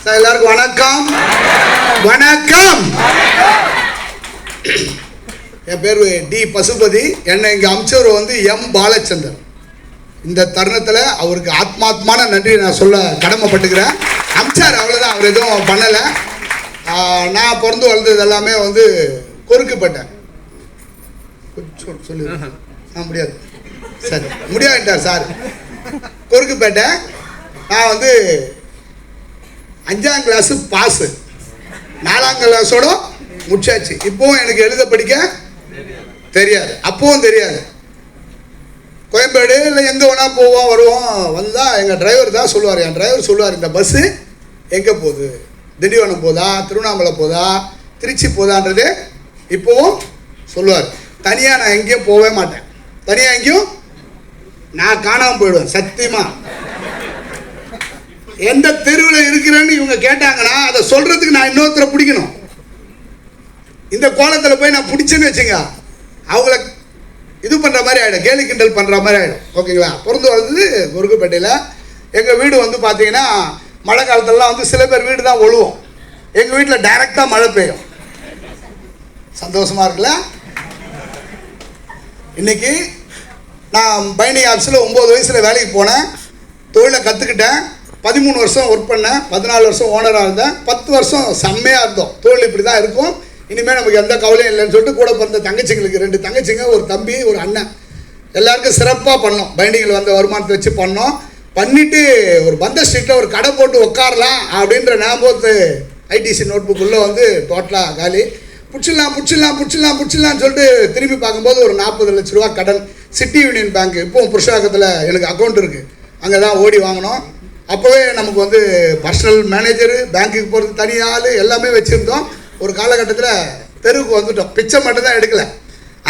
Sir எல்லாருக்கும் வணக்கம். வணக்கம். என் பேர் டி பசுபதி. என்னை இங்கே அமைச்சவர் வந்து எம் பாலச்சந்தர். இந்த தருணத்தில் அவருக்கு ஆத்மாத்மான நன்றி நான் சொல்ல கடமைப்பட்டுக்கிறேன். அமைச்சார், அவ்வளோதான். அவர் எதுவும் பண்ணலை. நான் பிறந்து வளர்ந்தது எல்லாமே வந்து கொருக்குப்பேட்டை. சொல்லு முடியாது சார், முடியாதுட்டார் சார். கொருக்குப்பேட்டை. நான் வந்து 5ஆம் கிளாஸு பாஸு, 4ஆம் கிளாஸோட முடிச்சாச்சு. இப்போவும் எனக்கு எழுத படிக்க தெரியாது, அப்பவும் தெரியாது. கோயம்பேடு இல்லை எங்கே வேணால் போவோம் வருவோம். வந்தால் எங்கள் டிரைவர் தான் சொல்லுவார். என் டிரைவர் சொல்லுவார், இந்த பஸ்ஸு எங்கே போகுது, திண்டிவனம் போதா, திருவண்ணாமலை போதா, திருச்சி போதான்றது இப்போவும் சொல்லுவார். தனியாக நான் எங்கேயும் போகவே மாட்டேன். தனியாக எங்கேயும் நான் காணாமல் போயிடுவேன் சத்தியமாக. எந்த தெருவில் இருக்கிறேன்னு இவங்க கேட்டாங்கன்னா அதை சொல்கிறதுக்கு நான் இன்னொருத்தரை பிடிக்கணும். இந்த கோலத்தில் போய் நான் பிடிச்சேன்னு வச்சுங்க, அவங்கள இது பண்ணுற மாதிரி ஆகிடும், கேலி கிண்டல் பண்ணுற மாதிரி ஆகிடும். ஓகேங்களா? பிறந்து வளர்ந்தது கொருக்குப்பேட்டையில். எங்கள் வீடு வந்து பார்த்தீங்கன்னா மழை காலத்துலலாம் வந்து சில பேர் வீடு தான் ஒழுவோம். எங்கள் வீட்டில் டைரெக்டாக மழை பெய்யும். சந்தோஷமாக இருக்குல்ல? இன்றைக்கி நான் பைனிங் ஆஃபீஸில் 9 வயசில் வேலைக்கு போனேன். தொழிலை கற்றுக்கிட்டேன். 13 வருஷம் ஒர்க் பண்ணேன். 14 வருஷம் ஓனராக இருந்தேன். 10 வருஷம் செம்மையாக இருந்தோம். தொழில் இப்படி தான் இருக்கும், இனிமேல் நமக்கு எந்த கவலையும் இல்லைன்னு சொல்லிட்டு கூட பிறந்த தங்கச்சிங்களுக்கு 2 தங்கச்சிங்க, ஒரு தம்பி, ஒரு அண்ணன், எல்லாருக்கும் சிறப்பாக பண்ணோம். பைண்டிங்கில் வந்த வருமானத்தை வச்சு பண்ணோம். பண்ணிவிட்டு ஒரு பந்த ஸ்ட்ரீட்டில் ஒரு கடை போட்டு உட்காரலாம் அப்படின்ற ஞாபகத்து ஐடிசி நோட்புக்குள்ளே வந்து டோட்டலாக காலி. பிடிச்சிடலான்னு சொல்லிட்டு திரும்பி பார்க்கும்போது ஒரு 40 லட்ச ரூபா கடன். சிட்டி யூனியன் பேங்க், இப்போவும் புருஷாக்கத்தில் எனக்கு அக்கௌண்ட் இருக்குது, அங்கே தான் ஓடி வாங்கினோம். அப்போவே நமக்கு வந்து பர்சனல் மேனேஜரு, பேங்க்குக்கு போகிறது தனி ஆள், எல்லாமே வச்சுருந்தோம். ஒரு காலகட்டத்தில் தெருவுக்கு வந்துட்டோம். பிச்சை மட்டும் தான் எடுக்கலை.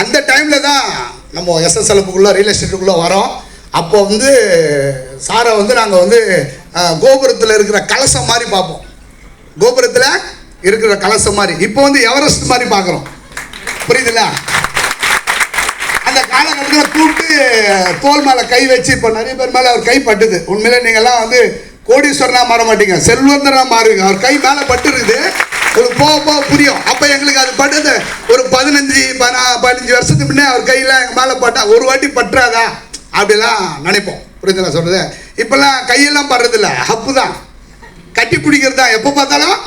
அந்த டைமில் தான் நம்ம எஸ்எஸ்எல்ப்புக்குள்ளே ரியல் எஸ்டேட்டுக்குள்ளே வரோம். அப்போ வந்து சாரை வந்து நாங்கள் வந்து கோபுரத்தில் இருக்கிற கலசம் மாதிரி பார்ப்போம். கோபுரத்தில் இருக்கிற கலசம் மாதிரி. இப்போ வந்து எவரெஸ்ட் மாதிரி பார்க்குறோம். புரியுதுல்ல? அந்த காலகட்டத்தில் கூப்பிட்டு தோல் மேலே கை வச்சு, இப்போ நிறைய பேர் மேலே அவர் கை பட்டுது. உண்மையிலே நீங்கள்லாம் வந்து கோடீஸ்வரனாக மாற மாட்டீங்க, செல்வந்தராக மாறுவீங்க. அவர் கை மேலே பட்டுருக்குது. உங்களுக்கு போக போக புரியும். அப்போ எங்களுக்கு அது பட்டது ஒரு 15 வருஷத்துக்கு முன்னே அவர் கையெல்லாம் எங்கள் மேலே பட்டா ஒரு வாட்டி பற்றாதா அப்படிலாம் நினைப்போம். புரியுதுங்களா சொல்கிறது? இப்போல்லாம் கையெல்லாம் படுறதில்ல, ஹப்பு தான், கட்டி பிடிக்கிறது தான். எப்போ பார்த்தாலும்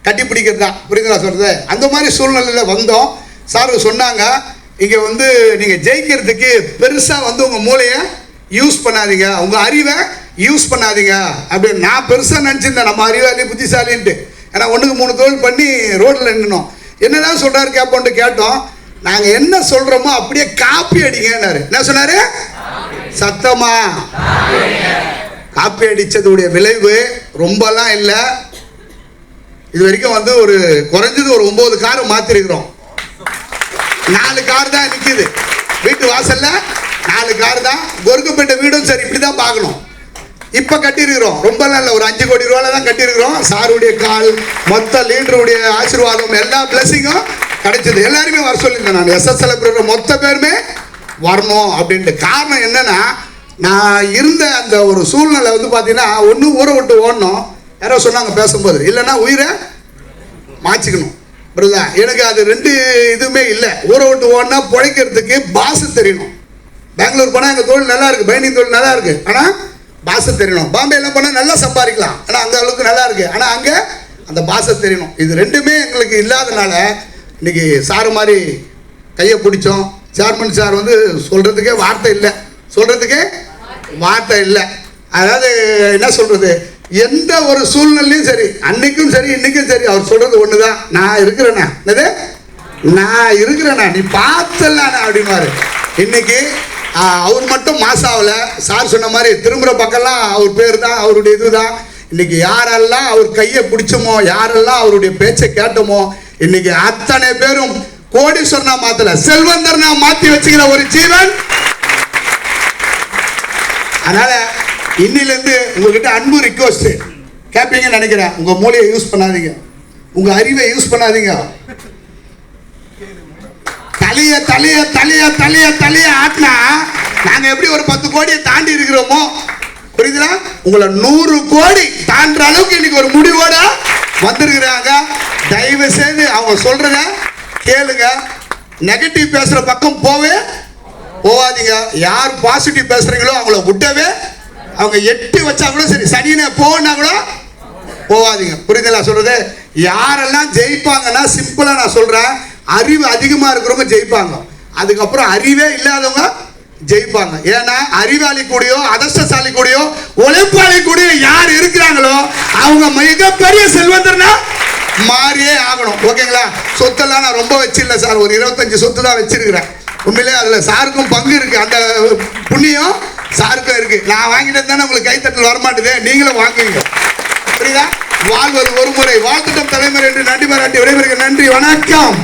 கட்டி பிடிக்கிறது தான். புரியுதுங்களா சொல்கிறது? அந்த மாதிரி சூழ்நிலையில் வந்தோம். சார் சொன்னாங்க, இங்கே வந்து நீங்கள் ஜெயிக்கிறதுக்கு பெருசாக வந்து உங்கள் மூளையை யூஸ் பண்ணாதீங்க, உங்கள் அறிவை யூஸ் பண்ணாதீங்க அப்படின்னு. நான் பெருசாக நினச்சிருந்தேன் நம்ம அறிவாளி புத்திசாலின்ட்டு. ஏன்னா 1க்கு 3 தொழில் பண்ணி ரோட்டில் நின்றுனோம். என்னதான் சொல்கிறாரு கேட்போன்ட்டு கேட்டோம். நாங்கள் என்ன சொல்கிறோமோ அப்படியே காப்பி அடிங்கன்னாரு. என்ன சொன்னார்? சத்தமா காப்பி அடித்ததுடைய விளைவு ரொம்பலாம் இல்லை. இது வரைக்கும் வந்து ஒரு குறைஞ்சது ஒரு 9 காரை மாற்றிருக்கிறோம். 4 கார் தான் நிற்கிது வீட்டு வாசலில். 4 கார் தான். கொருக்குப்பேட்டை வீடும் சரி இப்படி தான் பார்க்கணும். இப்போ கட்டியிருக்கிறோம், ரொம்பலாம் இல்லை, ஒரு 5 கோடி ரூபாயில் தான் கட்டியிருக்கிறோம். சாருடைய கால், மொத்த லீடருடைய ஆசீர்வாதம், எல்லா பிளஸிங்கும் கிடைச்சது. எல்லாருமே வர சொல்லியிருந்தேன் நான். எஸ்எஸ்எல் மொத்த பேருமே வரணும் அப்படின்ட்டு. காரணம் என்னென்னா, நான் இருந்த அந்த ஒரு சூழ்நிலை வந்து பார்த்தீங்கன்னா, ஒன்று ஊரை விட்டு ஓடணும், யாரோ சொன்னாங்க பேசும்போது, இல்லைன்னா உயிரை மாச்சிக்கணும். புரியுதா? எனக்கு அது 2 இதுவுமே இல்லை. ஊரை விட்டு ஓடனா பிழைக்கிறதுக்கு பாசு தெரியணும். பெங்களூர் போனால் எங்கள் தொழில் நல்லா இருக்குது, பைண்டிங் தொழில் நல்லா இருக்குது, ஆனால் பாசை தெரியணும். பாம்பேலாம் போனால் நல்லா சம்பாதிக்கலாம், ஆனால் அங்கே அளவுக்கு நல்லா இருக்குது, ஆனால் அங்கே அந்த பாசை தெரியணும். இது 2மே எங்களுக்கு இல்லாதனால இன்றைக்கி சாரு மாதிரி கையை பிடிச்சோம். சேர்மன் சார் வந்து சொல்கிறதுக்கே வார்த்தை இல்லை. அதாவது என்ன சொல்கிறது, எந்த ஒரு சூழ்நிலையும் சரி, அன்னைக்கும் சரி இன்றைக்கும் சரி, அவர் சொல்கிறது ஒன்று தான், நான் இருக்கிறேண்ணா, என்னது நான் இருக்கிறேண்ணா, நீ பார்த்தலாண்ணா அப்படிமாரு. இன்றைக்கி அவர் மட்டும் மாசாவில் சார் சொன்ன மாதிரி திரும்புகிற பக்கம்லாம் அவர் பேர் தான், அவருடைய இது தான். இன்றைக்கி யாரெல்லாம் அவர் கையை பிடிச்சோமோ, யாரெல்லாம் அவருடைய பேச்சை கேட்டோமோ, இன்றைக்கி அத்தனை பேரும் கோடீஸ்வரனா மாற்றல, செல்வந்தர்னா மாற்றி வச்சுக்கிற ஒரு ஜீவன். அதனால் இன்னிலேருந்து உங்கள்கிட்ட அன்பு ரிக்வஸ்ட்டு கேட்பீங்கன்னு நினைக்கிறேன். உங்கள் மூளையை யூஸ் பண்ணாதீங்க, உங்கள் அறிவை யூஸ் பண்ணாதீங்க. தலைய ஆட்டினா நாங்கள் எப்படி ஒரு 10 கோடியை தாண்டி இருக்கிறோமோ புரியுதுங்களா? உங்களை 100 கோடி தாண்டுற அளவுக்கு இன்னைக்கு ஒரு முடிவோட வந்திருக்கிறாங்க. தயவு செய்து அவங்க சொல்றத கேளுங்க. நெகட்டிவ் பேசுற பக்கம் போவாதீங்க. யார் பாசிட்டிவ் பேசுறீங்களோ அவங்கள விட்டவே, அவங்க 8 வச்சா கூட சரி, சனினை போனா கூட போவாதீங்க. புரியுதுங்களா சொல்றது? யாரெல்லாம் ஜெயிப்பாங்கன்னா சிம்பிளா நான் சொல்றேன், அறிவு அதிகமா இருக்கிறவங்க ஜெயிப்பாங்க. அதுக்கப்புறம் அறிவே இல்லாதவங்க ஜெயிப்பாங்க. ஏன்னா அறிவாளி கூடயோ அதிர்ஷ்டசாலி கூடயோ உழைப்பாளி கூடயோ யார் இருக்கிறாங்களோ அவங்க மிகப்பெரிய செல்வந்தர்னா மாறியே ஆகணும். ஓகேங்களா? சொத்தெல்லாம் நான் ரொம்ப வச்சிடல சார், ஒரு 25 சொத்து தான் வச்சிருக்கிறேன். உண்மையிலே அதுல சாருக்கும் பங்கு இருக்கு, அந்த புண்ணியம் சாருக்கும் இருக்கு. நான் வாங்கிட்டு தானே உங்களுக்கு கைத்தட்டல் வரமாட்டுது, நீங்களும் வாங்குவீங்க. புரியுதா? வாழ்வது ஒரு முறை, வாழ்த்துட்டம் தலைமுறை என்று நன்றி பாராட்டி விடைபெறுகிறேன். நன்றி, வணக்கம்.